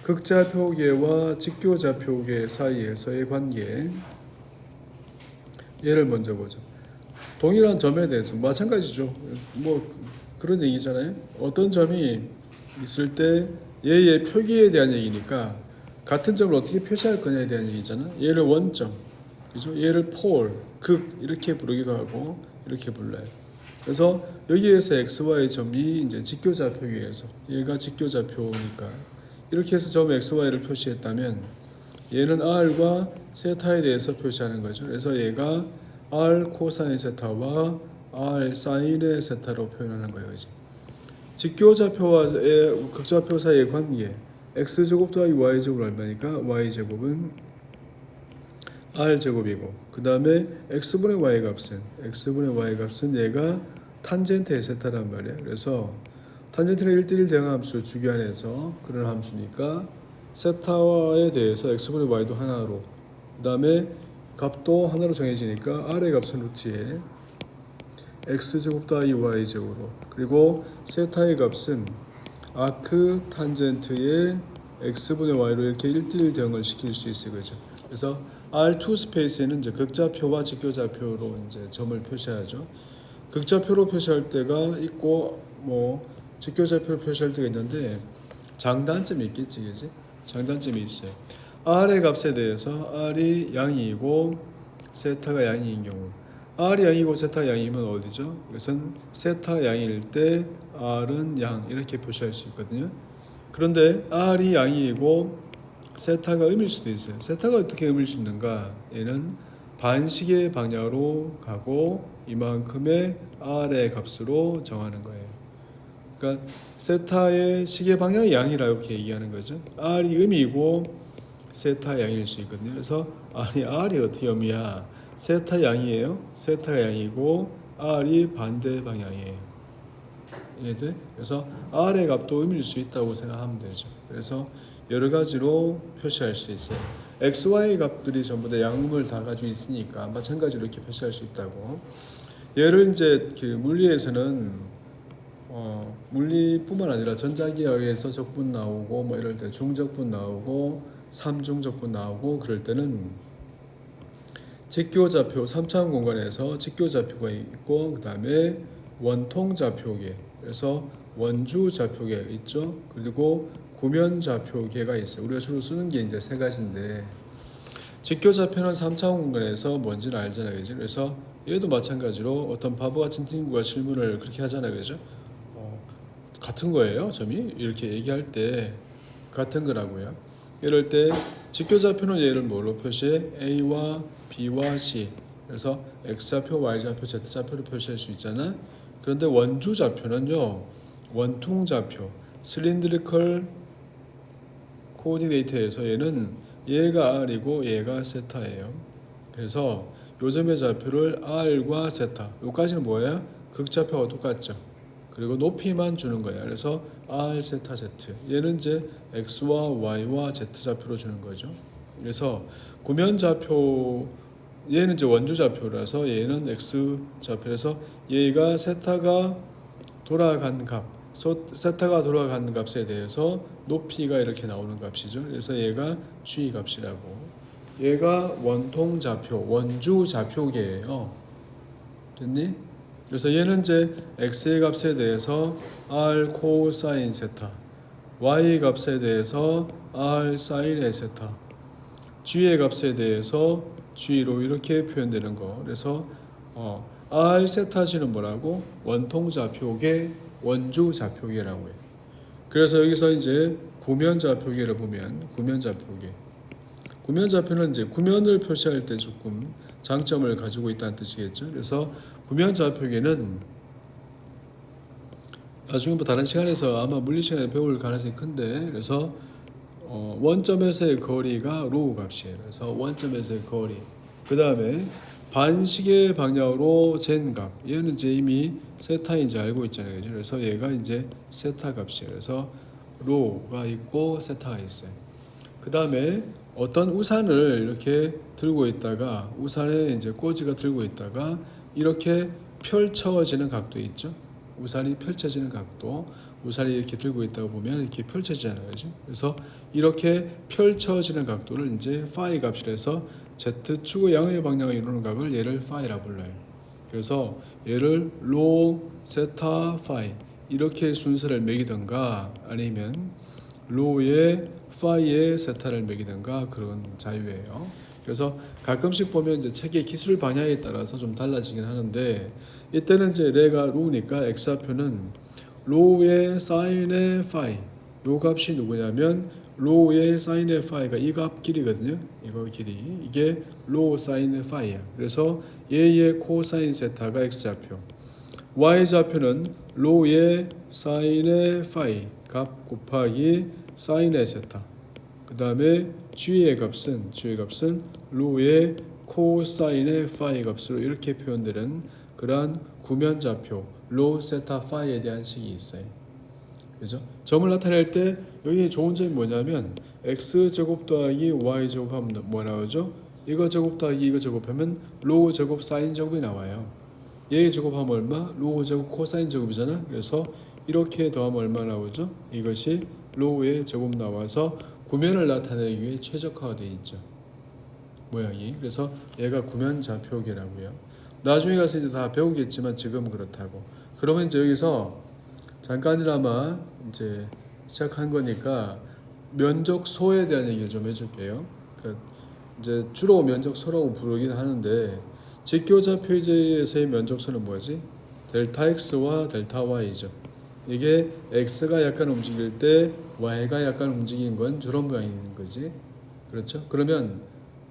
극좌표계와 직교좌표계 사이에서의 관계. 예를 먼저 보죠. 동일한 점에 대해서 마찬가지죠. 뭐 그런 얘기잖아요. 어떤 점이 있을 때 얘의 표기에 대한 얘기니까 같은 점을 어떻게 표시할 거냐에 대한 얘기잖아. 얘를 원점, 그죠? 얘를 폴, 극 이렇게 부르기도 하고 이렇게 불러요. 그래서 여기에서 x, y 점이 이제 직교좌표계에서 얘가 직교좌표니까 이렇게 해서 점 x, y를 표시했다면 얘는 r과 세타에 대해서 표시하는 거죠. 그래서 얘가 r 코사인 세타와 r 사인의 세타로 표현하는 거예요. 그치? 직교좌표와 극좌표 사이의 관계 x제곱 더하기 y제곱을 얼마니까 y제곱은 r제곱이고 그 다음에 x분의 y 값은 얘가 탄젠트의 세타란 말이야. 그래서 탄젠트는 1대1 대응함수 주기 안에서 그런 함수니까 세타에 대해서 x분의 y도 하나로 그 다음에 값도 하나로 정해지니까 r의 값은 루트에 x제곱 더하기 y제곱으로 그리고 세타의 값은 아크 탄젠트의 x분의 y로 이렇게 1대1 대응을 시킬 수 있어요. 그죠? 그래서 R2 스페이스에는 이제 극좌표와 직교좌표로 이제 점을 표시하죠. 극좌표로 표시할 때가 있고 뭐 직교좌표로 표시할 때가 있는데 장단점이 있겠지, 그지? 장단점이 있어요. R의 값에 대해서 R이 양이고 세타가 양인 경우 R이 양이고 세타가 양이면 어디죠? 이것은 세타 양일 때 R은 양 이렇게 표시할 수 있거든요. 그런데 R이 양이고 세타가 음일 수도 있어요. 세타가 어떻게 음일 수 있는가? 얘는 반시계 방향으로 가고 이만큼의 R의 값으로 정하는 거예요. 그러니까 세타의 시계 방향이 양이라고 이렇게 얘기하는 거죠. R이 음이고 세타 양일 수 있거든요. 그래서 아니 R이 어떻게 음이야? 세타 양이에요. 세타가 양이고 R이 반대 방향이에요. 이해돼? 그래서 R의 값도 음일 수 있다고 생각하면 되죠. 그래서 여러 가지로 표시할 수 있어요. x, y 값들이 전부 다 양음을 다 가지고 있으니까 마찬가지로 이렇게 표시할 수 있다고. 얘를 이제 그 물리에서는 물리뿐만 아니라 전자기하에서 적분 나오고 뭐 이럴 때 중적분 나오고 삼중적분 나오고 그럴 때는 직교좌표 3차원 공간에서 직교좌표가 있고 그 다음에 원통좌표계 그래서 원주좌표계 있죠. 그리고 구면좌표계가 있어요. 우리가 주로 쓰는 게 이제 세 가지인데 직교좌표는 3차원 공간에서 뭔지는 알잖아요. 그죠? 그래서 얘도 마찬가지로 어떤 바보 같은 친구가 질문을 그렇게 하잖아요. 그죠? 같은 거예요. 점이 이렇게 얘기할 때 같은 거라고요. 이럴 때 직교좌표는 얘를 뭐로 표시해? A와 B와 C 그래서 X좌표, Y좌표, Z좌표로 표시할 수 있잖아. 그런데 원주좌표는요. 원통좌표, 실린드리컬 코오디네이터에서 얘는 얘가 R이고 얘가 세타예요. 그래서 요점의 좌표를 R과 세타 여기까지는 뭐야? 극좌표와 똑같죠. 그리고 높이만 주는 거야. 그래서 R, 세타, Z 얘는 이제 X와 Y와 Z좌표로 주는 거죠. 그래서 구면좌표 얘는 이제 원주좌표라서 얘는 X좌표에서 얘가 세타가 돌아간 값 세타가 돌아가는 값에 대해서 높이가 이렇게 나오는 값이죠. 그래서 얘가 G 값이라고. 얘가 원통좌표, 원주좌표계예요. 됐니? 그래서 얘는 이제 x의 값에 대해서 r 코사인 세타, y 값에 대해서 r 사인의 세타, g의 값에 대해서 g로 이렇게 표현되는 거. 그래서 r 세타 g는 뭐라고? 원통좌표계, 원주좌표계라고 해요. 그래서 여기서 이제 구면좌표계를 보면 구면좌표는 이제 구면을 표시할 때 조금 장점을 가지고 있다는 뜻이겠죠. 그래서 구면좌표계는 나중에 뭐 다른 시간에서 아마 물리 시간에 배울 가능성이 큰데 그래서 원점에서의 거리가 로우 값이에요. 그래서 원점에서의 거리 그 다음에 반시계 방향으로 잰 값 얘는 이제 이미 세타인지 알고 있잖아요. 그래서 얘가 이제 세타 값이에요. 그래서 로우가 있고 세타가 있어요. 그 다음에 어떤 우산을 이렇게 들고 있다가 우산에 이제 꼬지가 들고 있다가 이렇게 펼쳐지는 각도 있죠. 우산이 펼쳐지는 각도 우산이 이렇게 들고 있다고 보면 이렇게 펼쳐지잖아요, 그죠? 그래서 이렇게 펼쳐지는 각도를 이제 파이 값이라서 z 축의 양의 방향을 이루는 각을 얘를 파이라 불러요. 그래서 얘를 로, 세타, 파이 이렇게 순서를 매기던가 아니면 로에 파이에 세타를 매기던가 그런 자유예요. 그래서 가끔씩 보면 이제 책의 기술 방향에 따라서 좀 달라지긴 하는데 이때는 이제 레가 로우니까 x좌표는 로우의 사인의 파이 요 값이 누구냐면 로우의 사인의 파이가 이 값 길이거든요. 이거 길이 이게 로우 사인의 파이야. 그래서 얘의 코사인 세타가 x좌표 y좌표는 로우의 사인의 파이 값 곱하기 사인의 세타 그 다음에 g의 값은 로우의 코사인의 파이 값으로 이렇게 표현되는 그러한 구면좌표 로 세타 파이에 대한 식이 있어요. 그죠? 점을 나타낼 때 여기 좋은 점이 뭐냐면 x 제곱 더하기 y 제곱하면 뭐 나오죠? 이거 제곱 더하기 이거 제곱하면 로우 제곱 사인 제곱이 나와요. 얘 제곱하면 얼마? 로우 제곱 코사인 제곱이잖아. 그래서 이렇게 더하면 얼마 나오죠? 이것이 로우의 제곱 나와서 구면을 나타내기 위해 최적화가 되어 있죠. 모양이. 그래서 얘가 구면좌표계라고요. 나중에 가서 이제 다 배우겠지만 지금 그렇다고. 그러면 이제 여기서 잠깐이나마 이제 시작한 거니까 면적소에 대한 얘기를 좀 해줄게요. 그러니까 이제 주로 면적소라고 부르긴 하는데 직교좌표에서의 면적소는 뭐지? 델타 x와 델타 y죠. 이게 x가 약간 움직일 때 y가 약간 움직인 건 저런 모양인 거지. 그렇죠? 그러면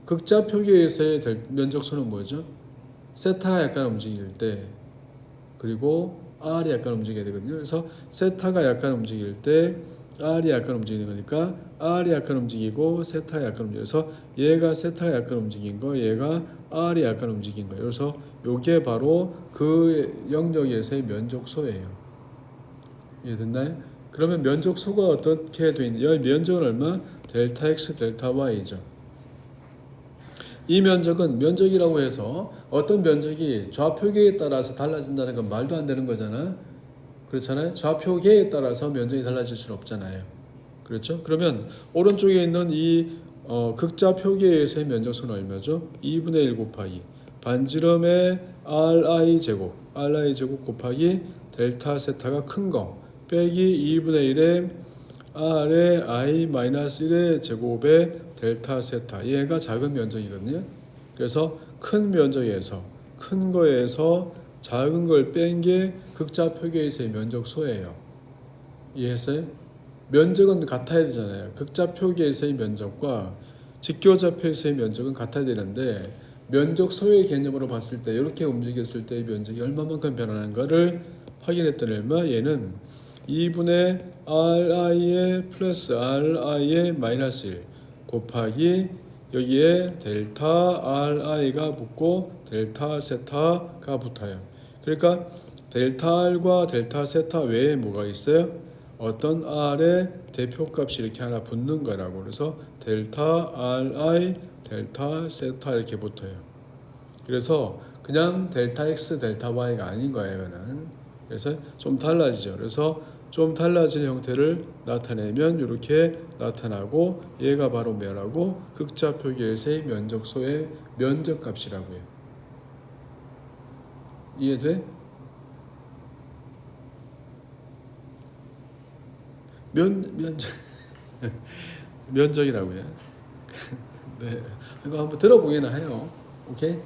극좌표계에서의 면적소는 뭐죠? 세타가 약간 움직일 때 그리고 r이 약간 움직여야 되거든요. 그래서 세타가 약간 움직일 때 r이 약간 움직이는 거니까 r이 약간 움직이고 세타가 약간 움직여서 얘가 세타가 약간 움직인 거 얘가 r이 약간 움직인 거예요. 그래서 요게 바로 그 영역에서의 면적소예요. 이해됐나요? 그러면 면적소가 어떻게 돼 있냐? 이 면적은 얼마? 델타 x 델타 y죠. 이 면적은 면적이라고 해서 어떤 면적이 좌표계에 따라서 달라진다는 건 말도 안 되는 거잖아. 그렇잖아요. 좌표계에 따라서 면적이 달라질 수는 없잖아요. 그렇죠? 그러면 오른쪽에 있는 이 극좌표계에서의 면적수는 얼마죠? 2분의 1 곱하기 반지름의 RI 제곱 곱하기 델타 세타가 큰 거 빼기 2분의 1의 R의 I-1의 제곱의 델타 세타 얘가 작은 면적이거든요. 그래서 큰 면적에서 큰 거에서 작은 걸 뺀 게 극좌표계에서의 면적소예요. 이해했어요? 면적은 같아야 되잖아요. 극좌표계에서의 면적과 직교좌표에서의 면적은 같아야 되는데 면적소의 개념으로 봤을 때 이렇게 움직였을 때의 면적이 얼마만큼 변하는가를 확인했더니 얼마? 얘는 2분의 RI의 플러스 RI의 마이너스 1 곱하기 여기에 델타 RI가 붙고 델타 세타가 붙어요. 그러니까 델타 R과 델타 세타 외에 뭐가 있어요? 어떤 R의 대표값이 이렇게 하나 붙는 거라고. 그래서 델타 RI, 델타 세타 이렇게 붙어요. 그래서 그냥 델타 X, 델타 Y가 아닌 거예요. 이거는. 그래서 좀 달라지죠. 그래서 좀 달라진 형태를 나타내면 이렇게 나타나고 얘가 바로 뭐라고? 극좌표계에서의 면적소의 면적값이라고 해요. 이해돼? 면적 면적이라고 해요. 네, 이거 한번 들어보기나 해요. 오케이.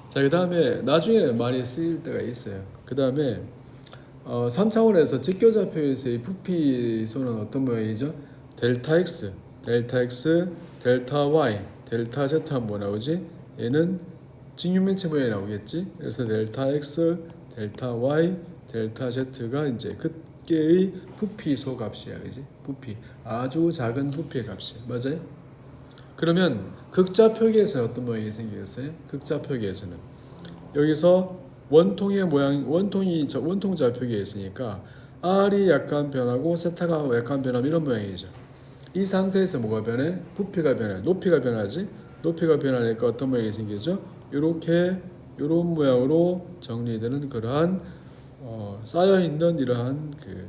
자, 그 다음에 나중에 많이 쓰일 때가 있어요. 그 다음에 3차원에서 직교좌표에서의 부피소는 어떤 모양이죠? 델타 x, 델타 y, 델타 z는 뭐 나오지? 얘는 직육면체 모양이 나오겠지? 그래서 델타 x, 델타 y, 델타 z가 이제 그게의 부피소 값이야, 그지? 부피, 아주 작은 부피의 값이야, 맞아요? 그러면 극좌표계에서 어떤 모양이 생기겠어요? 극좌표계에서는 여기서 원통의 모양, 원통 좌표계에 있으니까 R이 약간 변하고 세타가 약간 변하면 이런 모양이죠. 이 상태에서 뭐가 변해? 부피가 변해. 높이가 변하지. 높이가 변하니까 어떤 모양이 생기죠? 이렇게 이런 모양으로 정리되는 그러한 쌓여 있는 이러한 그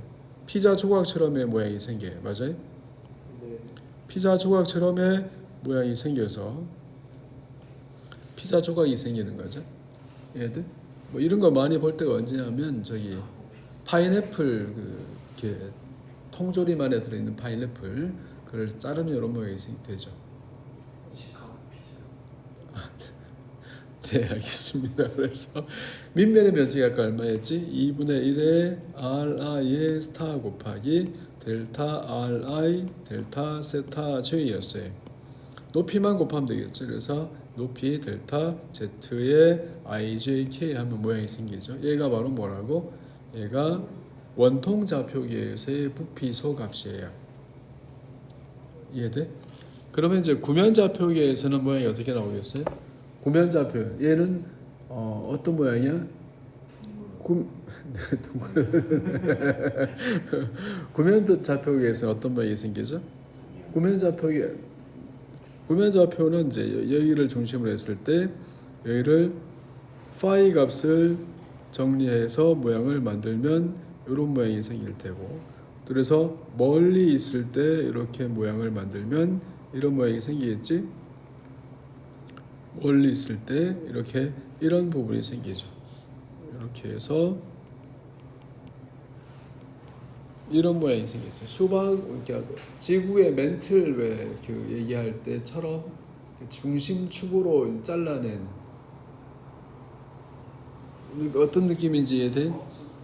피자 조각처럼의 모양이 생겨요. 맞아요? 네. 피자 조각처럼의 모양이 생겨서 피자 조각이 생기는 거죠. 얘들 뭐 이런 거 많이 볼 때가 언제냐면 저기 파인애플 이렇게 통조림 안에 들어있는 파인애플 그걸 자르면 이런 모양이 되죠. 시카고 피자. 네, 알겠습니다. 그래서 밑면의 면적이 아까 얼마였지? 2분의 1의 ri의 스타 곱하기 델타 ri 델타 세타 j였어요. 높이만 곱하면 되겠죠. 그래서 높이 델타 z의 ijk 하면 모양이 생기죠. 얘가 바로 뭐라고? 얘가 원통 좌표계에서의 부피 소값이에요. 이해돼? 그러면 이제 구면 좌표계에서는 모양이 어떻게 나오겠어요? 구면 좌표 얘는 어떤 모양이야? 구면 좌표계에서 어떤 모양이 생기죠? 구면 좌표는 이제 여기를 중심으로 했을 때 여기를 파이 값을 정리해서 모양을 만들면 이런 모양이 생길 테고, 그래서 멀리 있을 때 이렇게 모양을 만들면 이런 모양이 생기겠지. 멀리 있을 때 이렇게 이런 부분이 생기죠. 이렇게 해서 이런 모양이 생겼죠. 그러니까 지구의 멘틀 그 얘기할 때처럼 중심축으로 잘라낸 어떤 느낌인지 이해돼?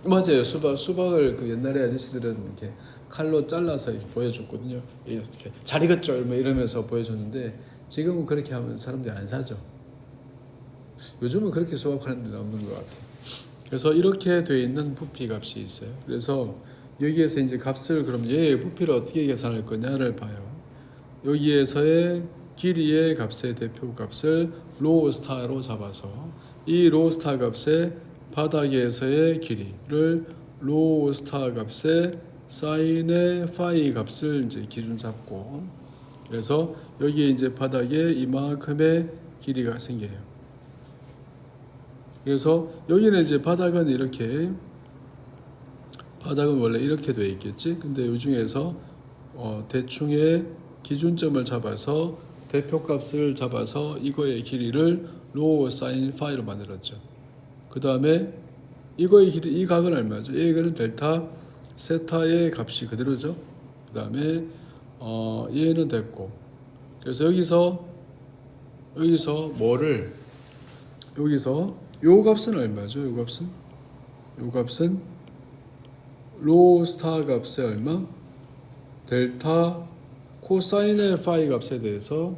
맞아요. 수박을 그 옛날에 아저씨들은 이렇게 칼로 잘라서 이렇게 보여줬거든요. 이렇게 잘 익었죠, 뭐 이러면서 보여줬는데 지금은 그렇게 하면 사람들이 안 사죠. 요즘은 그렇게 수박하는 데는 없는 것 같아요. 그래서 이렇게 돼 있는 부피 값이 있어요. 그래서 여기에서 이제 값을 그럼 얘의 부피를 어떻게 계산할 거냐를 봐요. 여기에서의 길이의 값의 대표 값을 로우 스타로 잡아서 이 로우 스타 값의 바닥에서의 길이를 로우 스타 값의 사인의 파이 값을 이제 기준 잡고, 그래서 여기에 이제 바닥에 이만큼의 길이가 생겨요. 그래서 여기는 이제 바닥은 원래 이렇게 돼 있겠지. 근데 이 중에서 대충의 기준점을 잡아서 대표값을 잡아서 이거의 길이를 로우 사인 파이로 만들었죠. 그 다음에 이거의 길이, 이 각은 얼마죠? 이거는 델타 세타의 값이 그대로죠. 그 다음에 얘는 됐고, 그래서 여기서 요 값은 얼마죠? 요 값은 로우 스타 값의 얼마? 델타 코사인의 파이 값에 대해서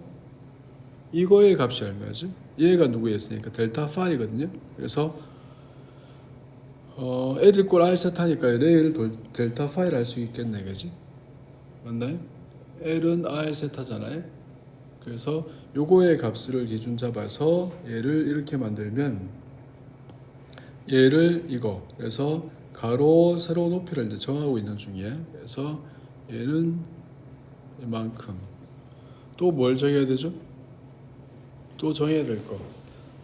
이거의 값이 얼마죠? 얘가 누구였으니까 델타 파이거든요. 그래서 L 이꼴 R 세타니까 L을 델타 파이를 할 수 있겠네, 그지? 맞나요? L은 R 세타잖아요. 그래서 요거의 값을 기준 잡아서 얘를 이렇게 만들면 얘를 이거, 그래서 가로 세로 높이를 이제 정하고 있는 중이에요. 그래서 얘는 이만큼. 또 뭘 정해야 되죠? 또 정해야 될 거.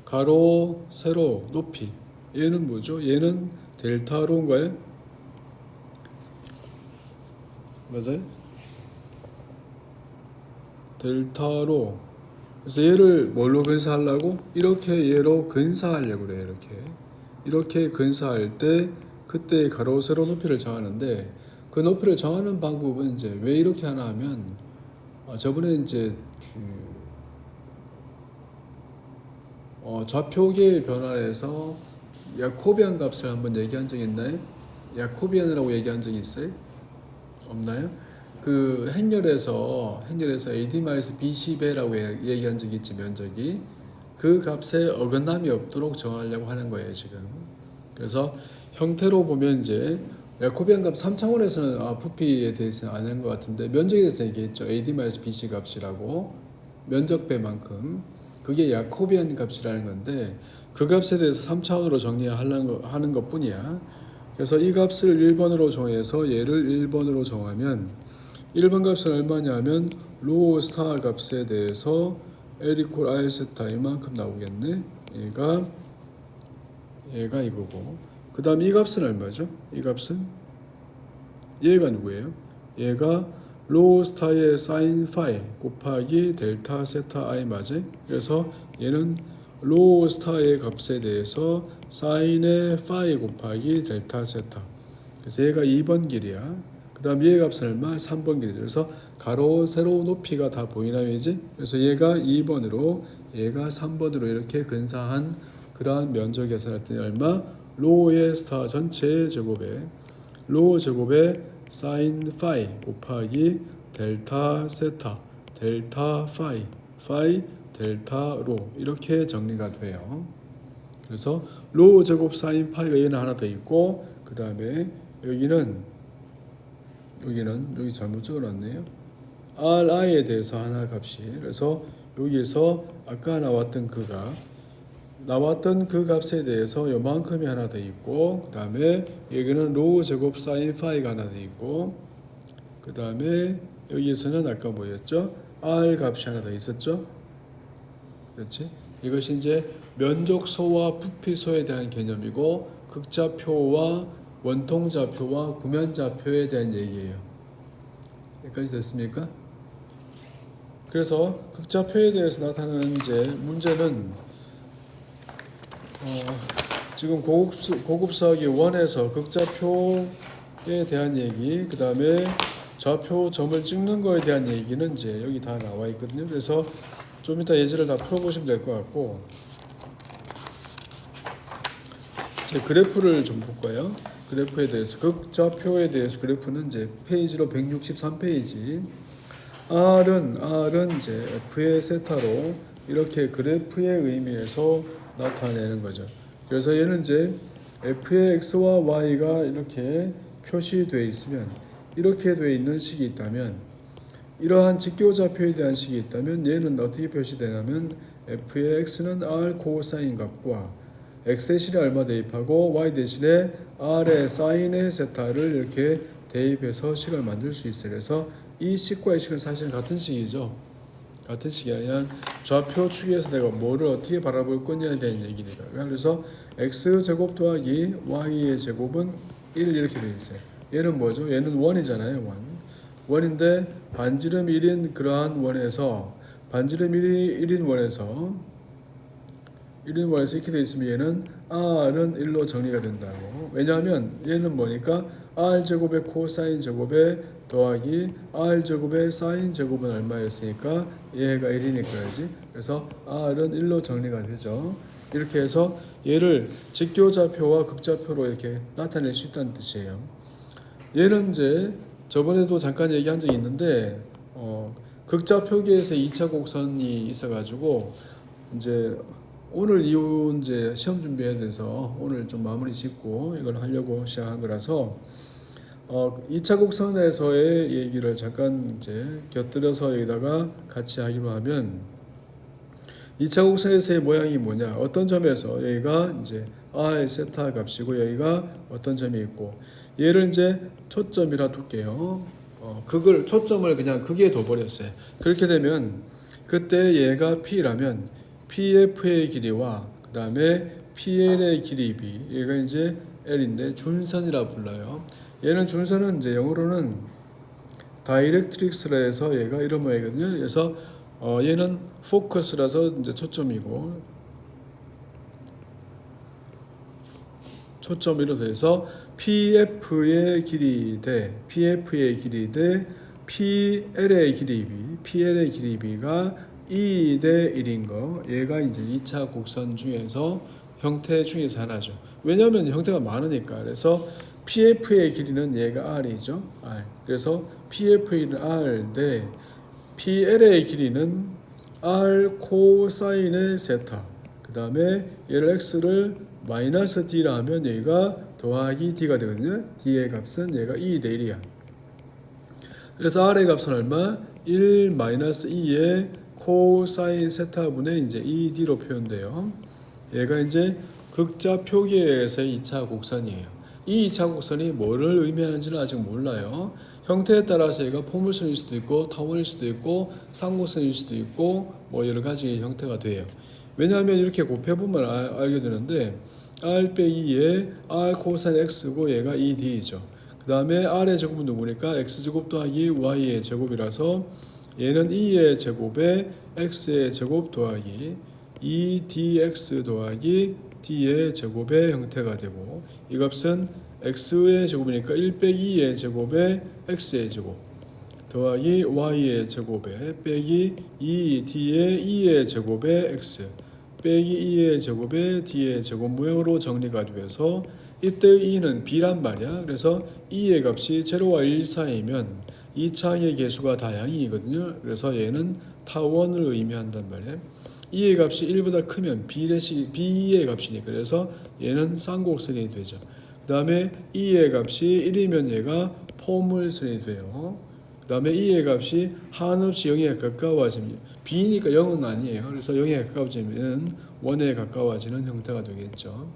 가로 세로 높이. 얘는 뭐죠? 얘는 델타로인가요? 맞아요? 델타로. 그래서 얘를 뭘로 근사하려고? 이렇게 얘로 근사하려고 그래요. 이렇게 근사할 때 그때 가로 세로 높이를 정하는데, 그 높이를 정하는 방법은 이제 왜 이렇게 하나 하면 저번에 이제 좌표계의 변화에서 야코비안 값을 한번 얘기한 적 있나요? 야코비안이라고 얘기한 적 있어요? 없나요? 그 행렬에서 AD-BC배라고 얘기한 적이 있지, 면적이. 그 값에 어긋남이 없도록 정하려고 하는 거예요, 지금. 그래서 형태로 보면 이제 야코비안 값 3차원에서는 부피에 대해서는 안 한 것 같은데 면적에 대해서 얘기했죠. AD-BC 값이라고. 면적배만큼. 그게 야코비안 값이라는 건데 그 값에 대해서 3차원으로 정리하는 것 뿐이야. 그래서 이 값을 1번으로 정해서 얘를 1번으로 정하면 1번 값은 얼마냐면 로우 스타 값에 대해서 L 이퀄 R 세타 이만큼 나오겠네. 얘가 이거고, 그 다음 이 값은 얼마죠? 이 값은 얘가 누구예요? 얘가 로우 스타의 사인 파이 곱하기 델타 세타 i 맞아요? 그래서 얘는 로우 스타의 값에 대해서 사인의 파이 곱하기 델타 세타. 그래서 얘가 2번 길이야. 그 다음 얘 값은 얼마? 3번 길이죠. 그래서 가로 세로 높이가 다 보이나요 이제? 그래서 얘가 2번으로 얘가 3번으로 이렇게 근사한 그러한 면적 계산했더니 얼마? 로우의 스타 전체의 제곱에 로우 제곱에 사인 파이 곱하기 델타 세타 델타 파이 파이 델타 로 이렇게 정리가 돼요. 그래서 로우 제곱 사인 파이가 얘는 하나 더 있고 그 다음에 여기 잘못 적어놨네요. ri에 대해서 하나 값이 그래서 여기에서 아까 나왔던 그 값에 대해서 요만큼이 하나 더 있고 그 다음에 여기는 로우 제곱 사인 파이가 하나 더 있고 그 다음에 여기에서는 아까 뭐였죠? r 값이 하나 더 있었죠? 그렇지? 이것이 이제 면적소와 부피소에 대한 개념이고 극좌표와 원통좌표와 구면좌표에 대한 얘기예요. 여기까지 됐습니까? 그래서 극좌표에 대해서 나타나는 이제 문제는 지금 고급 수학이 1에서 극좌표에 대한 얘기, 그 다음에 좌표 점을 찍는 거에 대한 얘기는 이제 여기 다 나와 있거든요. 그래서 좀 이따 예제를 다 풀어보시면 될 것 같고, 이제 그래프를 좀 볼까요? 그래프에 대해서 극좌표에 대해서 그래프는 이제 페이지로 163페이지. R은 이제 F의 세타로 이렇게 그래프의 의미에서 나타내는 거죠. 그래서 얘는 이제 F의 X와 Y가 이렇게 표시되어 있으면 이렇게 되어 있는 식이 있다면 이러한 직교좌표에 대한 식이 있다면 얘는 어떻게 표시되냐면 F의 X는 R 코사인 값과 X 대신에 얼마 대입하고 Y 대신에 R의 사인의 세타를 이렇게 대입해서 식을 만들 수 있어요. 그래서 이 식과 이 식은 사실은 같은 식이죠. 같은 식이 아니라 좌표 축에서 내가 뭐를 어떻게 바라볼 거냐에 대한 얘기니까. 그래서 x제곱 더하기 y의 제곱은 1 이렇게 되어 있어요. 얘는 뭐죠? 얘는 1이잖아요. 1인데 반지름 1인 그러한 원에서 반지름 1인 원에서 이렇게 되어 있으면 얘는 r은 1로 정리가 된다고. 왜냐하면 얘는 뭐니까 r제곱의 코사인 제곱에 더하기 r제곱의 사인 제곱은 얼마였으니까 얘가 1이니까지. 그래서 r은 1로 정리가 되죠. 이렇게 해서 얘를 직교좌표와 극좌표로 이렇게 나타낼 수 있다는 뜻이에요. 얘는 이제 저번에도 잠깐 얘기한 적이 있는데 극좌표계에서 2차 곡선이 있어가지고 이제 오늘 이후 이제 시험 준비해야 돼서 오늘 좀 마무리 짓고 이걸 하려고 시작한 거라서 2차 곡선에서의 얘기를 잠깐 이제 곁들여서 여기다가 같이 하기로 하면 2차 곡선에서의 모양이 뭐냐? 어떤 점에서 여기가 이제 R 세타 값이고 여기가 어떤 점이 있고 얘를 이제 초점이라 둘게요. 그걸 초점을 그냥 크게 둬버렸어요. 그렇게 되면 그때 얘가 P라면 PF의 길이와 그 다음에 PL의 길이 B 얘가 이제 L인데 준선이라 불러요. 얘는 준선은 이제 영어로는 다이렉트릭스라 해서 얘가 이런 모양이거든요. 그래서 얘는 포커스라서 이제 초점이고 초점으로 돼서 PF의 길이 대 PL의 길이 B, PL의 길이 B가 2 대 1인 거. 얘가 이제 2차 곡선 중에서 형태 중에서 하나죠. 왜냐하면 형태가 많으니까. 그래서 PF의 길이는 얘가 R이죠. R. 그래서 PF의 길이는 R 대 PL의 길이는 R 코사인의 세타. 그 다음에 얘를 X를 마이너스 D라 하면 여기가 더하기 D가 되거든요. D의 값은 얘가 2 대 1이야. 그래서 R의 값은 얼마? 1 마이너스 2의 코사인 세타분의 이제 2D로 표현돼요. 얘가 이제 극좌표계에서의 2차 곡선이에요. 이 2차 곡선이 뭐를 의미하는지는 아직 몰라요. 형태에 따라서 얘가 포물선일 수도 있고 타원일 수도 있고 쌍곡선일 수도 있고 뭐 여러 가지 형태가 돼요. 왜냐하면 이렇게 곱해보면 알게 되는데 R 빼기에 R 코사인 X고 얘가 2D죠. 그 다음에 R의 제곱은 누구니까 X제곱 더하기 Y의 제곱이라서 얘는 2의 제곱에 X의 제곱 더하기 2dx 더하기 d의 제곱의 형태가 되고 이 값은 x의 제곱이니까 1 빼기 2의 제곱에 x의 제곱 더하기 y의 제곱에 빼기 2d의 2의 제곱에 x 빼기 2의 제곱에 d의 제곱 모양으로 정리가 되어서 이때의 2는 b란 말이야. 그래서 2의 값이 0와 1 사이면 이 창의 개수가 다양이거든요. 그래서 얘는 타원을 의미한단 말이에요. 2의 값이 1보다 크면 b의 값이니까 그래서 얘는 쌍곡선이 되죠. 그 다음에 2의 값이 1이면 얘가 포물선이 돼요. 그 다음에 2의 값이 한없이 0에 가까워지면 b니까 0은 아니에요. 그래서 0에 가까워지면 1에 가까워지는 형태가 되겠죠.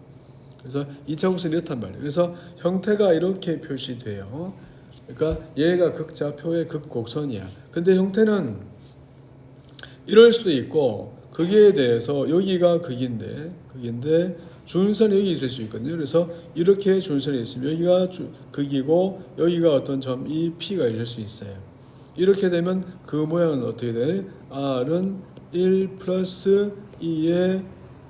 그래서 2차 곡선이 이렇단 말이에요. 그래서 형태가 이렇게 표시돼요. 그러니까 얘가 극좌표의 극곡선이야. 근데 형태는 이럴 수도 있고 극에 대해서 여기가 극인데 준선이 여기 있을 수 있거든요. 그래서 이렇게 준선이 있으면 여기가 극이고 여기가 어떤 점 이 P가 있을 수 있어요. 이렇게 되면 그 모양은 어떻게 돼? R은 1 플러스 2의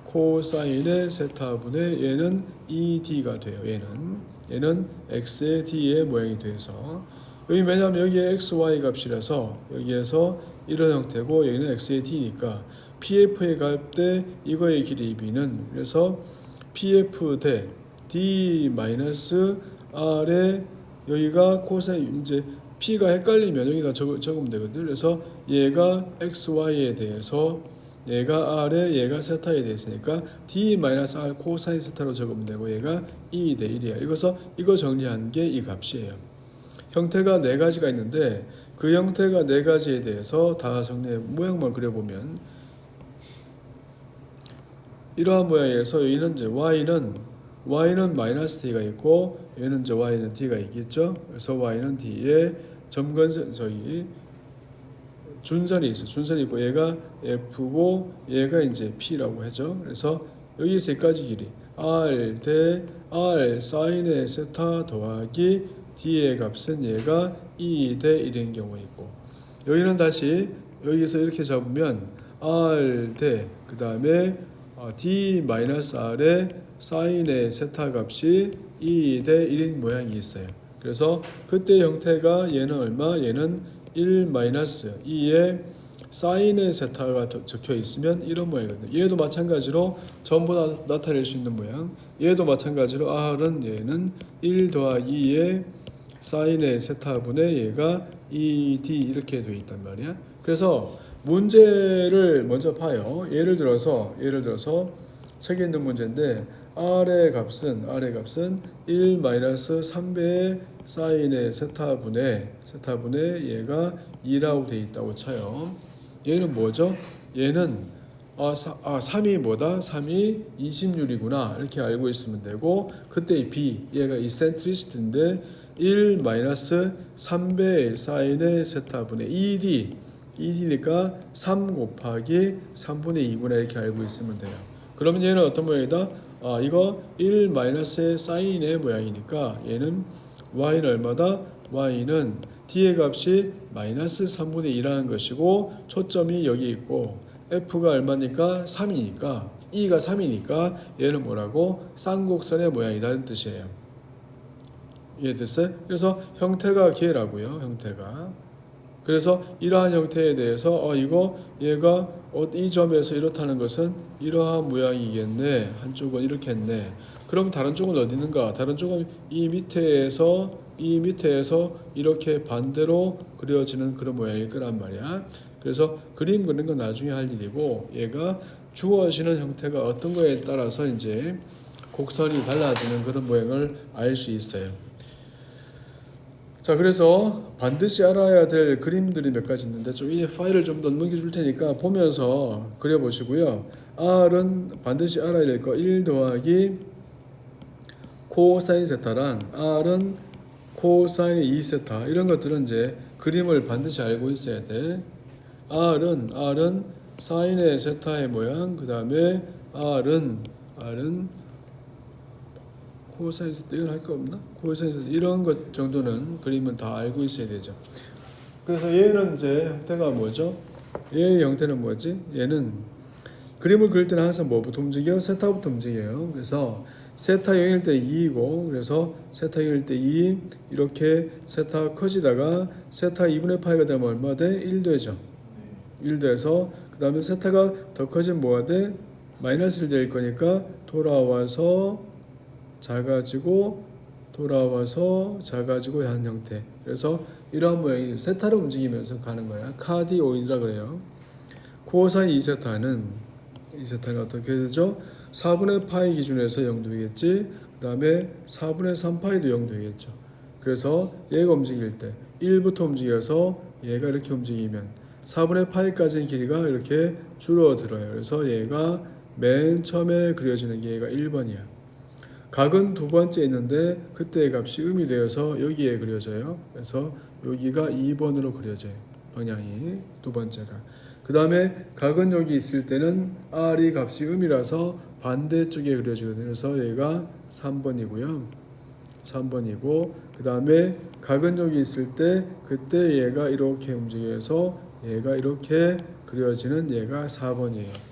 코사인의 세타분의 얘는 2D가 돼요. 얘는 X의 D의 모양이 돼서 여기 왜냐하면 여기에 XY 값이라서 여기에서 이런 형태고 여기는 X의 D니까 PF에 갈 때 이거의 길이 B는 그래서 PF 대 D 마이너스 R에 여기가 코사인 이제 P가 헷갈리면 여기다 적으면 되거든요. 그래서 얘가 XY에 대해서 얘가 R에 얘가 세타에 대해서니까 D 마이너스 R 코사인 세타로 적으면 되고 얘가 2 대 1이야. 이거 정리한 게 이 값이에요. 형태가 네 가지가 있는데 그 형태가 네 가지에 대해서 다 정리해 모양만 그려보면 이러한 모양에서 여기는 이제 y는 마이너스 t가 있고 얘는 이제 y는 t가 있겠죠. 그래서 y는 t에 점근선 준선이 있어. 준선이 있고 얘가 f고 얘가 이제 p라고 하죠. 그래서 여기 세 가지 길이 r 대 r 사인의 세타 더하기 d의 값은 얘가 2 대 1인 경우 있고 여기는 다시 여기서 이렇게 잡으면 r 대 그 다음에 d 마이너스 r의 사인의 세타 값이 2 대 1인 모양이 있어요. 그래서 그때 형태가 얘는 얼마? 얘는 1 마이너스 2의 사인의 세타가 적혀 있으면 이런 모양이거든요. 얘도 마찬가지로 전부 다 나타낼 수 있는 모양. 얘도 마찬가지로 r은 얘는 1 더하기 2의 사인의 세타분의 얘가 2d 이렇게 되어 있단 말이야. 그래서 문제를 먼저 봐요. 예를 들어서 책에 있는 문제인데 r의 값은 1 마이너스 3배의 사인의 세타분의 얘가 2라고 되어 있다고 쳐요. 얘는 뭐죠? 얘는 3이 뭐다? 3이 20율이구나 이렇게 알고 있으면 되고 그때 b 얘가 이센트리시티인데 1 마이너스 3배의 사인의 세타분의 2d니까 3 곱하기 3분의 2구나 이렇게 알고 있으면 돼요. 그러면 얘는 어떤 모양이다? 이거 1 마이너스의 사인의 모양이니까 얘는 y는 얼마다? y는 d의 값이 마이너스 3분의 2라는 것이고 초점이 여기 있고 f가 얼마니까? 3이니까 e가 3이니까 얘는 뭐라고? 쌍곡선의 모양이라는 뜻이에요. 이해됐어요? 그래서 형태가 걔라고요. 형태가. 그래서 이러한 형태에 대해서 얘가 이 점에서 이렇다는 것은 이러한 모양이겠네. 한쪽은 이렇게 했네. 그럼 다른 쪽은 어디 있는가? 다른 쪽은 이 밑에에서 이렇게 반대로 그려지는 그런 모양일 거란 말이야. 그래서 그림 그리는 건 나중에 할 일이고 얘가 주어지는 형태가 어떤 거에 따라서 이제 곡선이 달라지는 그런 모양을 알 수 있어요. 자, 그래서 반드시 알아야 될 그림들이 몇 가지 있는데 좀 이 파일을 좀 더 넘겨줄 테니까 보면서 그려보시고요. R은 반드시 알아야 될 거 1 더하기 코사인 세타랑 R은 코사인 2세타 이런 것들은 이제 그림을 반드시 알고 있어야 돼. R은 사인의 세타의 모양, 그 다음에 R은 코사인 세타 이건 할 거 없나? 코사인 세타 이런 것 정도는 그림은 다 알고 있어야 되죠. 그래서 얘는 이제 형태가 뭐죠? 얘의 형태는 뭐지? 얘는 그림을 그릴 때는 항상 뭐부터 움직여? 세타부터 움직여요. 그래서 세타 0일 때 2이고 그래서 세타 0일 때 2 이렇게 세타가 커지다가 세타 2분의 파이가 되면 얼마 돼? 1 되죠. 1 돼서 그 다음에 세타가 더 커지면 뭐가 돼? 마이너스 1 될 거니까 돌아와서 작아지고 돌아와서 작아지고 하는 형태. 그래서 이러한 모양이 세타로 움직이면서 가는 거야. 카디오이드라 그래요. 코사인 2세타는 어떻게 되죠? 4분의 파이 기준에서 0도이겠지. 그 다음에 4분의 3파이도 0도이겠죠. 그래서 얘가 움직일 때 1부터 움직여서 얘가 이렇게 움직이면 4분의 파이까지의 길이가 이렇게 줄어들어요. 그래서 얘가 맨 처음에 그려지는 게 얘가 1번이야. 각은 두 번째 있는데 그때의 값이 음이 되어서 여기에 그려져요. 그래서 여기가 2번으로 그려져요. 방향이 두 번째가. 그 다음에 각은 여기 있을 때는 R이 값이 음이라서 반대쪽에 그려지거든요. 그래서 얘가 3번이고요. 3번이고 그 다음에 각은 여기 있을 때 그때 얘가 이렇게 움직여서 얘가 이렇게 그려지는 얘가 4번이에요.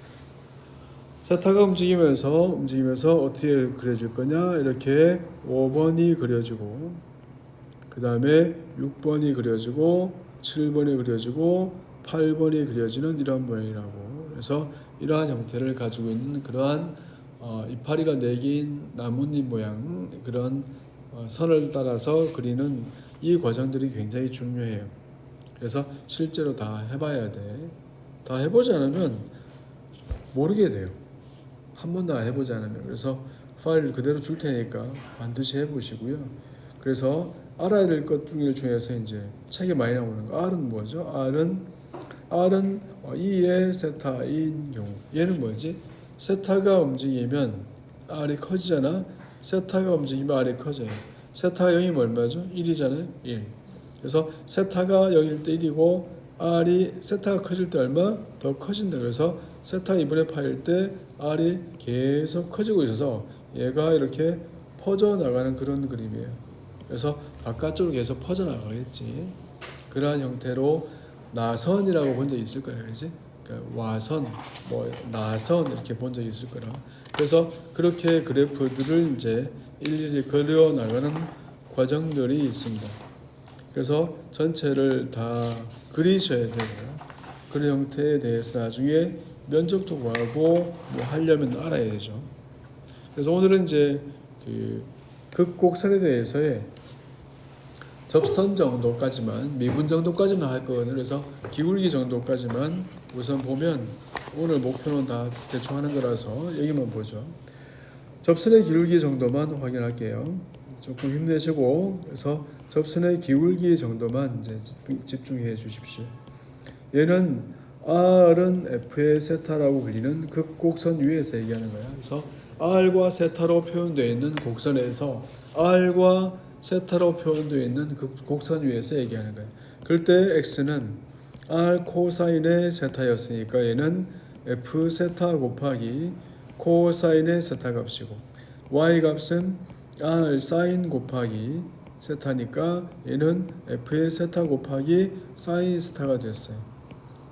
세타가 움직이면서 어떻게 그려질 거냐? 이렇게 5번이 그려지고 그 다음에 6번이 그려지고 7번이 그려지고 8번이 그려지는 이런 모양이라고. 그래서 이러한 형태를 가지고 있는 그러한 이파리가 4개인 나뭇잎 모양 그런 선을 따라서 그리는 이 과정들이 굉장히 중요해요. 그래서 실제로 다 해봐야 돼. 다 해보지 않으면 모르게 돼요. 한 번도 안 해보지 않으면. 그래서 파일 그대로 줄 테니까 반드시 해보시고요. 그래서 알아야 될 것 중에서 이제 책에 많이 나오는 거 R은 뭐죠? R은 2의 세타인 경우. 얘는 뭐지? 세타가 움직이면 R이 커지잖아. 세타가 움직이면 R이 커져요. 세타가 0이면 얼마죠? 1이잖아요. 1. 그래서 세타가 0일 때 1이고 R이 세타가 커질 때 얼마? 더 커진다. 그래서 세타 2분의 파일 때 R이 계속 커지고 있어서 얘가 이렇게 퍼져나가는 그런 그림이에요. 그래서 바깥쪽으로 계속 퍼져나가겠지. 그러한 형태로 나선이라고 본 적 있을 거예요. 그지? 그러니까 와선, 나선 이렇게 본 적 있을 거라. 그래서 그렇게 그래프들을 이제 일일이 그려 나가는 과정들이 있습니다. 그래서 전체를 다 그리셔야 되고요. 그런 형태에 대해서 나중에 면적도 구하고 하려면 알아야 되죠. 그래서 오늘은 이제 그 극곡선에 대해서의 접선 정도까지만, 미분 정도까지만 할 거거든요. 그래서 기울기 정도까지만 우선 보면 오늘 목표는 다 대충 하는 거라서 여기만 보죠. 접선의 기울기 정도만 확인할게요. 조금 힘내시고 그래서 접선의 기울기 정도만 이제 집중해 주십시오. 얘는 R은 F의 세타라고 불리는 극곡선 위에서 얘기하는 거야. 그래서 R과 세타로 표현되어 있는 곡선에서 R과 세타로 표현되어 있는 극곡선 위에서 얘기하는 거야. 그럴 때 X는 R 코사인의 세타였으니까 얘는 F 세타 곱하기 코사인의 세타 값이고 Y 값은 R 사인 곱하기 세타니까 얘는 F의 세타 곱하기 사인 세타가 됐어요.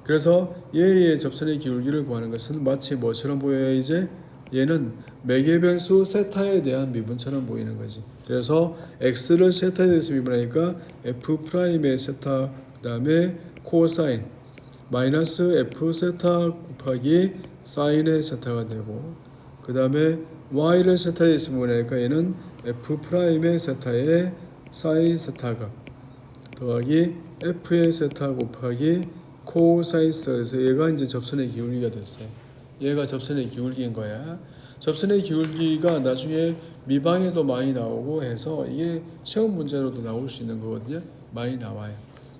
그래서 얘의 접선의 기울기를 구하는 것은 마치 뭐처럼 보여요? 이제 얘는 매개 변수 세타에 대한 미분처럼 보이는 거지. 그래서 x를 세타에 대해서 미분하니까 f'의 세타 그 다음에 코사인 마이너스 f 세타 곱하기 사인의 세타가 되고 그 다음에 y를 세타에 대해서 미분하니까 얘는 f'의 세타의 사인 세타가 더하기 f의 세타 곱하기 코사인 세타에서 얘가 이제 접선의 기울기가 됐어요. 얘가 접선의 기울기인 거야. 접선의 기울기가 나중에 미방에도 많이 나오고 해서 이게 시험 문제로도 나올 수 있는 거거든요. 많이 나와요.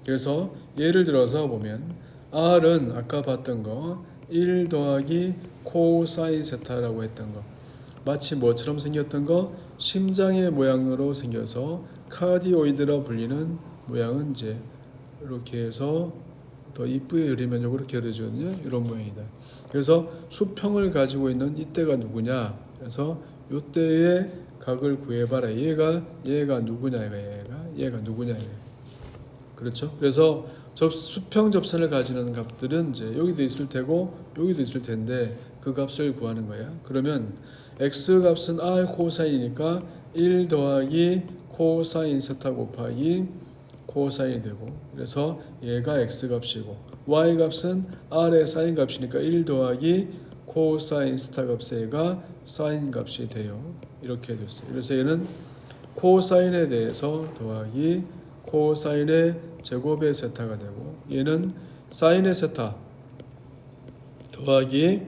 그래서 예를 들어서 보면 R은 아까 봤던 거 1 더하기 코사인 세타라고 했던 거 마치 뭐처럼 생겼던 거 심장의 모양으로 생겨서 카디오이드라 불리는 모양은 이제 이렇게 해서 더 이쁘게 그리면 이렇게 그려지거든요. 이런 모양이다. 그래서 수평을 가지고 있는 이때가 누구냐? 그래서 요때의 각을 구해봐라. 얘가 누구냐 얘가 누구냐 그렇죠? 그래서 수평 접선을 가지는 값들은 이제 여기도 있을 테고 여기도 있을 텐데 그 값을 구하는 거야. 그러면 x 값은 r 코사인이니까 1 더하기 코사인 세타 곱하기 코사인이 되고, 그래서 얘가 x 값이고 y 값은 r의 사인 값이니까 1 더하기 코사인 세타 값에 얘가 사인 값이 돼요. 이렇게 됐어요. 그래서 얘는 코사인에 대해서 더하기 코사인의 제곱의 세타가 되고, 얘는 사인의 세타 더하기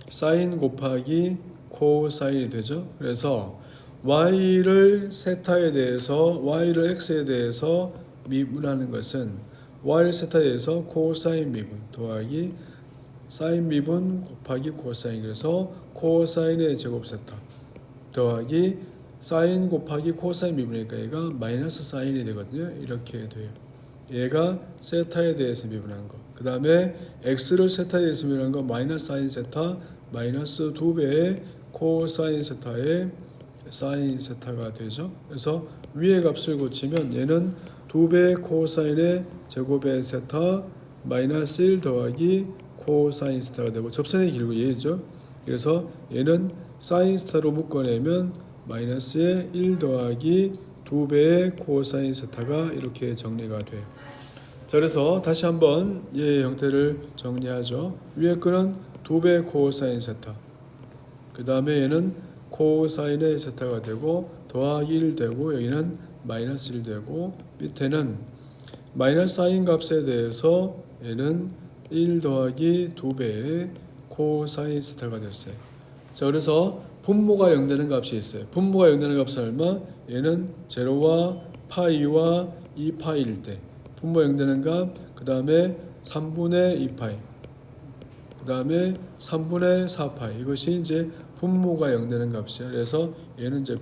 사인 곱하기 코사인이 되죠. 그래서 y를 세타에 대해서 y를 x에 대해서 미분하는 것은 y를 세타에 대해서 코사인 미분 더하기 사인 미분 곱하기 코사인, 그래서 코사인의 제곱 세타 더하기 사인 곱하기 코사인 미분이니까 얘가 마이너스 사인이 되거든요. 이렇게 돼요. 얘가 세타에 대해서 미분한 거. 그 다음에 x를 세타에 대해서 미분한 거 마이너스 사인 세타 마이너스 2배의 코사인 세타의 사인 세타가 되죠. 그래서 위의 값을 고치면 얘는 2배의 코사인의 제곱의 세타 마이너스 1 더하기 코사인 세타가 되고, 접선의 길고 얘죠. 그래서 얘는 사인 세타로 묶어내면 마이너스의 1 더하기 2배의 코사인 세타가 이렇게 정리가 돼요. 자, 그래서 다시 한번 얘의 형태를 정리하죠. 위에 거는 2배 코사인 세타, 그 다음에 얘는 코사인의 세타가 되고 더하기 1 되고, 여기는 마이너스 1 되고, 밑에는 마이너스 사인 값에 대해서 얘는 1 더하기 2배의 코사인 세타가 됐어요. 자, 그래서 분모가 0되는 값이 있어요. 분모가 0되는 값은 얼마? 얘는 0와 파이와 2파이일 때 분모 0되는 값, 그 다음에 3분의 2파이, 그 다음에 3분의 4파이, 이것이 이제 분모가 0되는 값이야. 그래서 얘는 이제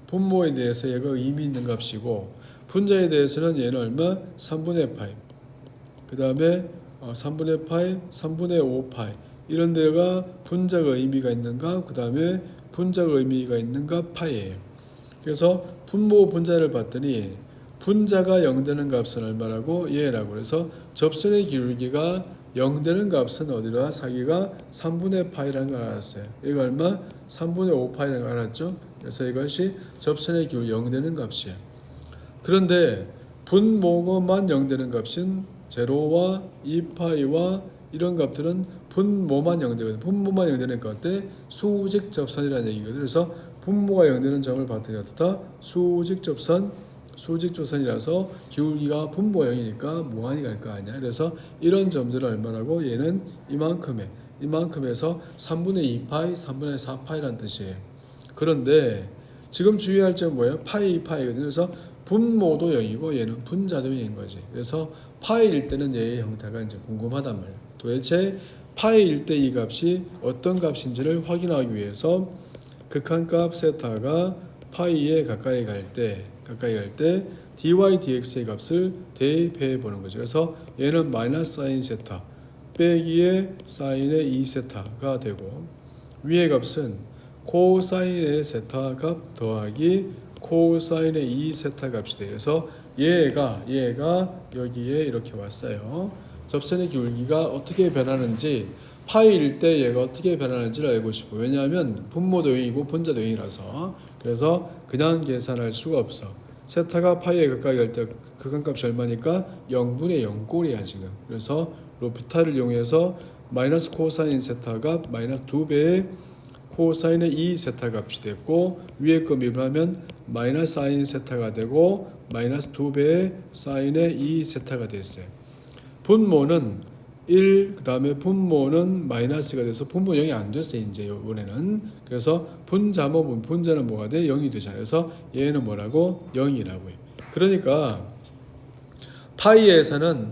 분모에 대해서 얘가 의미 있는 값이고, 분자에 대해서는 얘는 얼마? 3분의 파이, 그 다음에 3분의 파이, 3분의 5파이, 이런 데가 분자가 의미가 있는가, 그 다음에 분자가 의미가 있는가 파이예요. 그래서 분모 분자를 봤더니 분자가 0되는 값은 얼마라고? 얘라고. 그래서 접선의 기울기가 0되는 값은 어디라? 사기가 3분의 파이라는 걸 알았어요. 이거 얼마? 3분의 5파이라는 걸 알았죠. 그래서 이것이 접선의 기울기 0되는 값이에요. 그런데 분모만 0되는 값은 0와 2파이와 이런 값들은 분모만 0되거든요. 분모만 0되는 것 때 수직 접선이라는 얘기거든요. 그래서 분모가 0되는 점을 봤더니 어떻다? 수직 접선이라서 기울기가 분모 0이니까 무한히 갈 거 아니야. 그래서 이런 점들은 얼마라고? 얘는 이만큼에서 3분의 2파이, 3분의 4파이라는 뜻이에요. 그런데 지금 주의할 점은 뭐예요? 파이, 2파이거든요. 그래서 분모도 0이고 얘는 분자도 0인 거지. 그래서 파이일 때는 얘의 형태가 이제 궁금하단 말이에요. 도대체 파이일 때 이 값이 어떤 값인지를 확인하기 위해서 극한값 세타가 파이에 가까이 갈 때 dy dx의 값을 대입해 보는 거죠. 그래서 얘는 마이너스 사인 세타 빼기에 사인의 2세타가 되고, 위의 값은 코사인의 세타 값 더하기 코사인의 2세타 값이 돼요. 그래서 얘가 여기에 이렇게 왔어요. 접선의 기울기가 어떻게 변하는지, 파이일 때 얘가 어떻게 변하는지를 알고 싶고, 왜냐하면 분모도 0이고 분자도 0이라서. 그래서 그냥 계산할 수가 없어. 세타가 파이에 가까이 갈 때 극한값이 얼마니까 0분의 0꼴이야 지금. 그래서 로피탈을 이용해서 마이너스 코사인 세타 값 마이너스 2배의 코사인의 2세타 값이 됐고, 위에 거 미분하면 마이너스 사인 세타가 되고 마이너스 2배의 사인의 2세타가 됐어요. 분모는 1, 그 다음에 분모는 마이너스가 돼서 분모 0이 안 됐어요 이제 이번에는. 그래서 분자는 뭐가 돼? 0이 되잖아요. 그래서 얘는 뭐라고? 0이라고 해요. 그러니까 파이에서는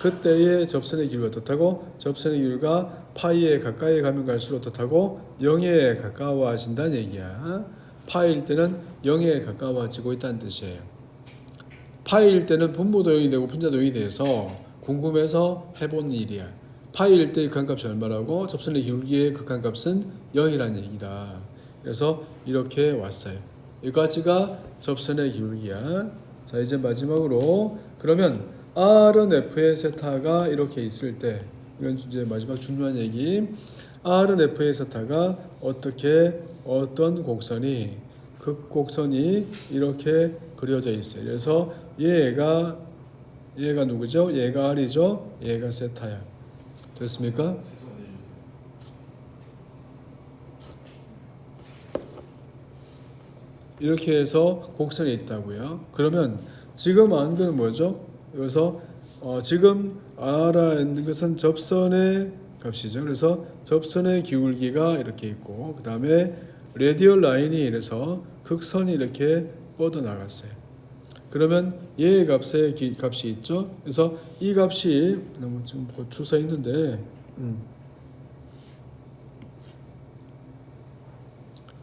그때의 접선의 기울기가 어떻다고? 접선의 기울기가 파이에 가까이 가면 갈수록 어떻다고? 0에 가까워진다는 얘기야. 파이일 때는 0에 가까워지고 있다는 뜻이에요. 파이일 때는 분모도 0이 되고 분자도 0이 돼서 궁금해서 해본 일이야. 파이일 때 극한값이 얼마라고? 접선의 기울기의 극한값은 0이라는 얘기다. 그래서 이렇게 왔어요. 여기까지가 접선의 기울기야. 자, 이제 마지막으로 그러면 R은 F의 세타가 이렇게 있을 때, 이건 이제 마지막 중요한 얘기. R은 F의 세타가 어떤 곡선이, 극곡선이 이렇게 그려져 있어요. 그래서 얘가 누구죠? 얘가 R이죠? 얘가 세타야. 됐습니까? 이렇게 해서 곡선이 있다고요. 그러면 지금 안드는 뭐죠? 여기서 지금 알아 있는 것은 접선의 값이죠. 그래서 접선의 기울기가 이렇게 있고 그 다음에 레디얼 라인이 이래서 극선이 이렇게 뻗어 나갔어요. 그러면 얘의 값이 있죠. 그래서 이 값이 너무 지금 고추서 있는데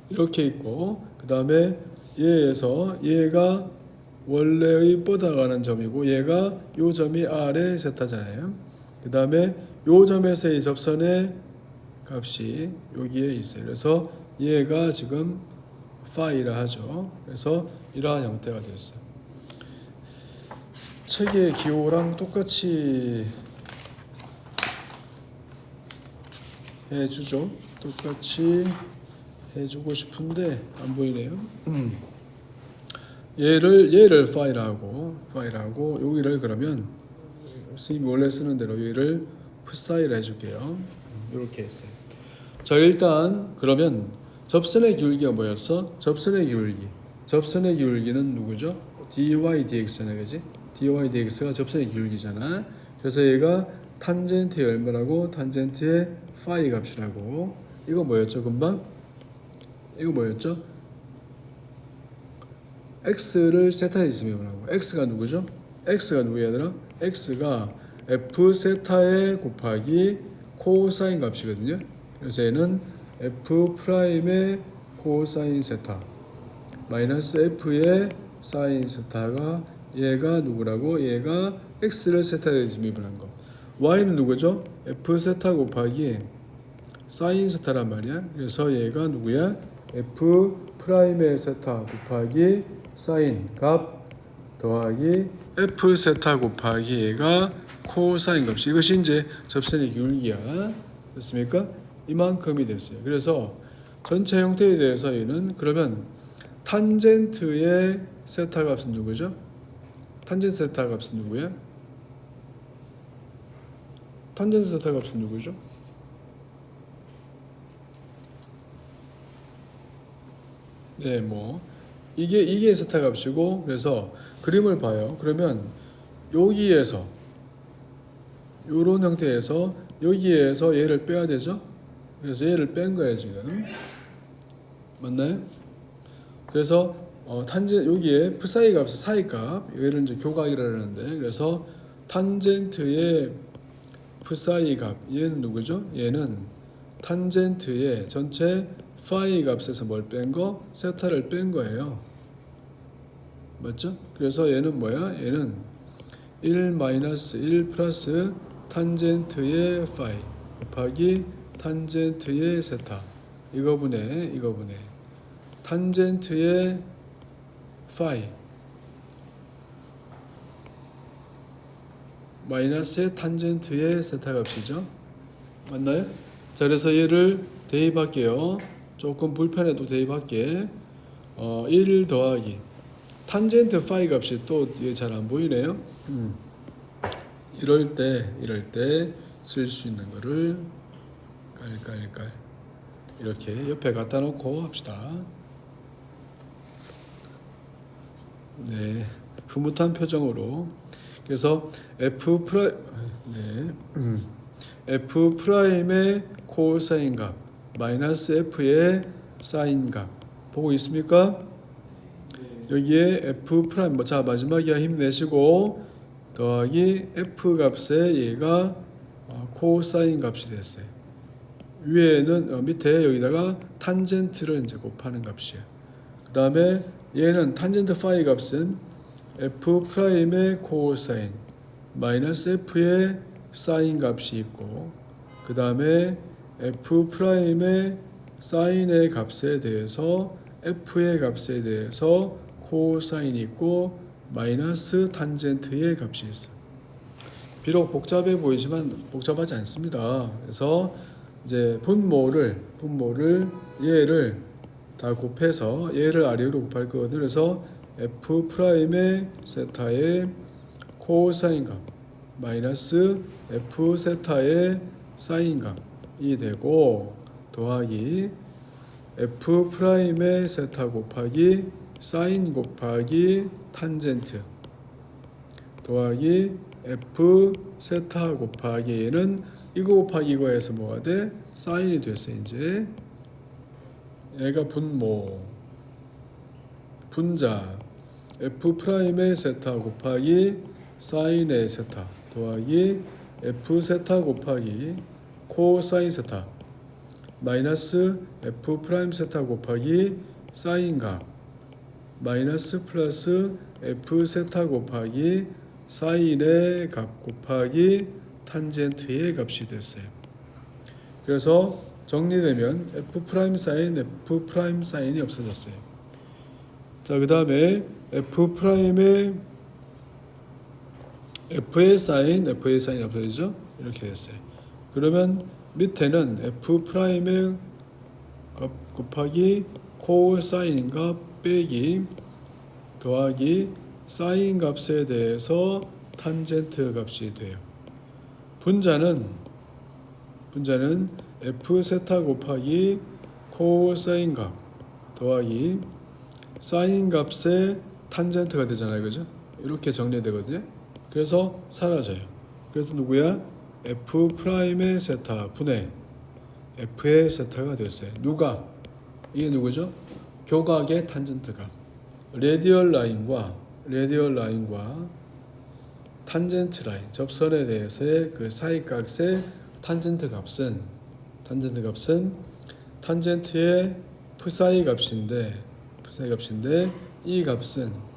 이렇게 있고 그 다음에 얘에서 얘가 원래의 뻗어가는 점이고 얘가 요 점이 R의 세타잖아요. 그 다음에 요 점에서의 접선의 값이 여기에 있어요. 그래서 얘가 지금 파이라 하죠. 그래서 이러한 형태가 됐어요. 책의 기호랑 똑같이 해주죠. 똑같이 해주고 싶은데 안 보이네요. 얘를 파이라고 여기를 그러면 선생님이 원래 쓰는 대로 얘를 풋사이를 해줄게요. 이렇게 했어요. 자, 일단 그러면 접선의 기울기가 뭐였어? 접선의 기울기는 누구죠? dy dx잖아, 그지? dy dx가 접선의 기울기잖아. 그래서 얘가 탄젠트의 얼마라고? 탄젠트의 파이 값이라고. 이거 뭐였죠, 금방? 이거 뭐였죠? x를 세타에 있으면 뭐라고? x가 누구죠? x가 누구야, 얘들아? x가 f 세타에 곱하기 코사인 값이거든요. 그래서 얘는 f 프라임의 코사인 세타 마이너스 f의 사인 세타가 얘가 누구라고? 얘가 x를 세타에 있으면 거. y는 누구죠? f 세타 곱하기 사인 세타란 말이야. 그래서 얘가 누구야? f 프라임의 세타 곱하기 사인 값 더하기 f 세타 곱하기 얘가 코사인 값이 이것이 이제 접선의 기울기야. 됐습니까? 이만큼이 됐어요. 그래서 전체 형태에 대해서 얘는 그러면 탄젠트의 세타 값은 누구죠? 탄젠트 세타 값은 누구야? 탄젠트 세타 값은 누구죠? 네, 뭐 이게 세타 값이고 그래서 그림을 봐요. 그러면 여기에서 요런 형태에서 여기에서 얘를 빼야 되죠. 그래서 얘를 뺀 거예요 지금. 맞나요? 그래서 여기에 프사이 값, 사이 값 얘를 이제 교각이라는데 그래서 탄젠트의 프사이 값 얘는 누구죠? 얘는 탄젠트의 전체 파이 값에서 뭘 뺀 거? 세타를 뺀 거예요. 맞죠? 그래서 얘는 뭐야? 얘는 1 플러스 탄젠트의 파이 곱하기 탄젠트의 세타 이거분의 탄젠트의 파이 마이너스의 탄젠트의 세타 값이죠. 맞나요? 자, 그래서 얘를 대입할게요. 조금 불편해도 대입할게. 1 더하기 탄젠트 파이 값이 또 뒤에 잘 안 보이네요. 이럴 때 쓸 수 있는 거를 깔깔깔 이렇게 옆에 갖다 놓고 합시다. 네, 흐뭇한 표정으로. 그래서 f 프라임의 코사인 값 마이너스 f의 사인 값 보고 있습니까? 여기에 f 프라임 자 마지막이야 힘내시고 더하기 f 값에 얘가 코사인 값이 됐어요. 위에는 밑에 여기다가 탄젠트를 이제 곱하는 값이에요. 그 다음에 얘는 탄젠트 파이 값은 f 프라임의 코사인 마이너스 f의 사인 값이 있고 그 다음에 F'의 사인의 값에 대해서 F의 값에 대해서 코사인이 있고 마이너스 탄젠트의 값이 있어. 비록 복잡해 보이지만 복잡하지 않습니다. 그래서 이제 분모를 얘를 다 곱해서 얘를 아래로 곱할 거거든요. 그래서 F'의 세타의 코사인 값 마이너스 F 세타의 사인 값이 되고 더하기 F'의 세타 곱하기 사인 곱하기 탄젠트 더하기 F 세타 곱하기 얘는 이거 곱하기 이거 해서 뭐가 돼? 사인이 됐어. 이제 얘가 분자 F'의 세타 곱하기 사인의 세타 더하기 F 세타 곱하기 코사인 세타 마이너스 F 프라임 세타 곱하기 사인 값 마이너스 플러스 F 세타 곱하기 사인의 값 곱하기 탄젠트의 값이 됐어요. 그래서 정리되면 F 프라임 사인이 없어졌어요. 자, 그 다음에 F'의 사인이 없어지죠? 이렇게 됐어요. 그러면 밑에는 F'의 값 곱하기 코사인 값 빼기 더하기 사인 값에 대해서 탄젠트 값이 돼요. 분자는 F 세타 곱하기 코사인 값 더하기 사인 값의 탄젠트가 되잖아요. 그죠? 이렇게 정리되거든요. 그래서 사라져요. 그래서 누구야? F'의 세타 분의 F의 세타가 됐어요. 누가? 이게 누구죠? 교각의 탄젠트 값. 레디얼 라인과 탄젠트 라인 접선에 대해서의 그 사이각의 탄젠트 값은 탄젠트의 P사이 값인데 이 값은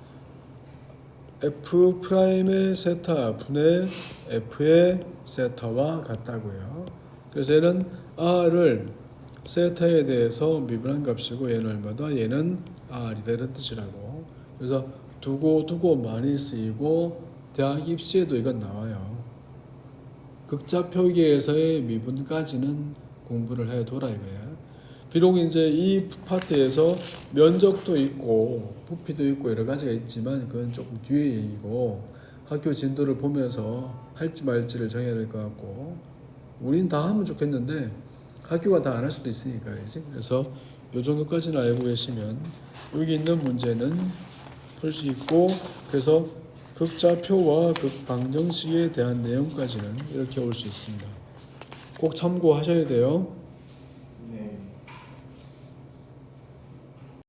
F'의 세타 분의 F의 세타와 같다고요. 그래서 얘는 R을 세타에 대해서 미분한 값이고 얘는 얼마다? 얘는 R이다 이런 뜻이라고. 그래서 두고 많이 쓰이고 대학 입시에도 이건 나와요. 극자 표기에서의 미분까지는 공부를 해둬라 이거야. 비록 이제 이 파트에서 면적도 있고 부피도 있고 여러 가지가 있지만 그건 조금 뒤에 얘기고 학교 진도를 보면서 할지 말지를 정해야 될 것 같고 우린 다 하면 좋겠는데 학교가 다 안 할 수도 있으니까 그렇지? 그래서 이 정도까지는 알고 계시면 여기 있는 문제는 풀 수 있고 그래서 극좌표와 극방정식에 대한 내용까지는 이렇게 올 수 있습니다. 꼭 참고하셔야 돼요.